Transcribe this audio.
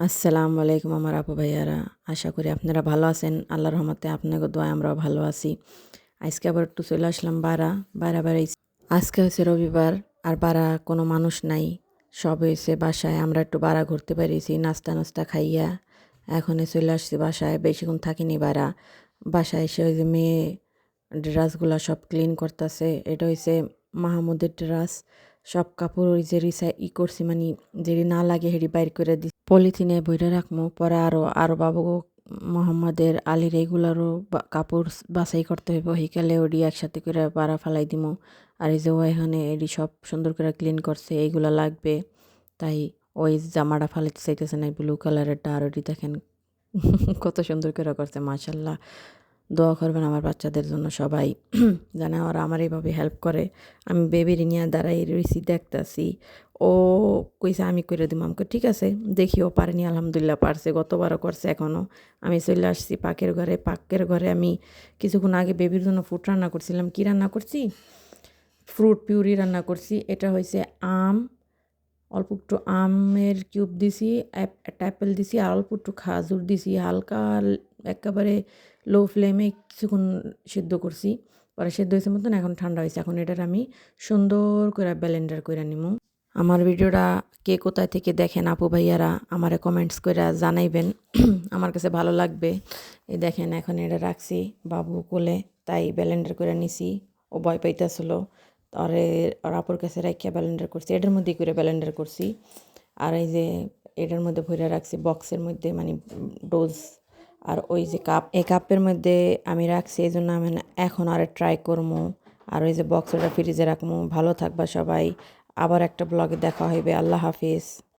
আসসালামু আলাইকুম আমার আপু ভাইয়ারা। আশা করি আপনারা ভালো আছেন। আল্লাহর রহমতে আপনাদের দোয়ায় আমরাও ভালো আছি। আজকে আবার একটু চলে আসলাম বাড়া বেড়াইছি। আজকে হচ্ছে রবিবার আর বাড়া কোনো মানুষ নাই। সব হয়েছে বাসায়। আমরা একটু বাড়া ঘুরতে পেরেছি নাস্তা খাইয়া। এখন চলে আসছি বাসায়। বেশিক্ষণ থাকিনি বাড়া। বাসায় এসে ওই যে মেয়ে ড্রেসগুলা সব ক্লিন করতেছে। এটা হইছে মাহমুদের ড্রেস। সব কাপড় ওই যে করছি মানে যেটি না লাগে হেডি বাইর করে দি পলিথিনে বইরা রাখমু। পরে আরো বাবু মোহাম্মদের আলীর এইগুলারও কাপড় বাছাই করতে হইব। হিকালে ওডি একসাথে করে পাড়া ফালাই দিমু। আর এই যে ও এখানে এডি সব সুন্দর করে ক্লিন করছে। এইগুলা লাগবে। তাই ওই জামাটা ফালাইতে চাইতেছে না, ব্লু কালারেরটা। আর ওটি দেখেন কত সুন্দর করে করছে, মাশাল্লাহ। দোয়া করবেন আমার বাচ্চাদের জন্য সবাই, জানে ওরা আমার এইভাবে হেল্প করে। আমি বেবির নিয়ে দাঁড়াই রয়েছি, দেখতাছি। ও কইছে আমি করে দিব। আমাকে ঠিক আছে, দেখি ও পারেনি, আলহামদুলিল্লাহ পারছে, গতবারও করছে। এখনও আমি চলে আসছি পাকের ঘরে আমি কিছুক্ষণ আগে বেবির জন্য ফুড রান্না করছিলাম। কি রান্না করছি? ফ্রুট পিউরি রান্না করছি। এটা হয়েছে আম, অল্প একটু আমের কিউব দিছি, একটা অ্যাপেল দিছি, আর অল্প একটু খাজুর দিছি। হালকা একেবারে লো ফ্লেমে কিছুক্ষণ সিদ্ধ করছি। পরে সিদ্ধ হয়েছে মতন, এখন ঠান্ডা হয়েছে। এখন এটার আমি সুন্দর করে ব্লেন্ডার করে নিমু। আমার ভিডিওটা কে কোথায় থেকে দেখেন আপু ভাইয়ারা আমারে কমেন্টস করে জানাইবেন। আমার কাছে ভালো লাগবে। এই দেখেন এখন এটা রাখছি বাবু কোলে, তাই ব্লেন্ডার করে নিছি। ও ভয় পাইতেছিল। তরে ওর আপুর কাছে রাখিয়া ব্লেন্ডার করছি। এটার মধ্যেই করে ব্লেন্ডার করছি। আর এই যে এটার মধ্যে ভরে রাখছি বক্সের মধ্যে, মানে ডোজ। আর ওই যে কাপ, এই কাপের মধ্যে আমি রাখছি, এই জন্য আমি এখন আর ট্রাই করবো। আর ওই যে বক্সটা ফ্রিজে রাখবো। ভালো থাকবা সবাই। আবার একটা ব্লগে দেখা হইবে। আল্লাহ হাফিজ।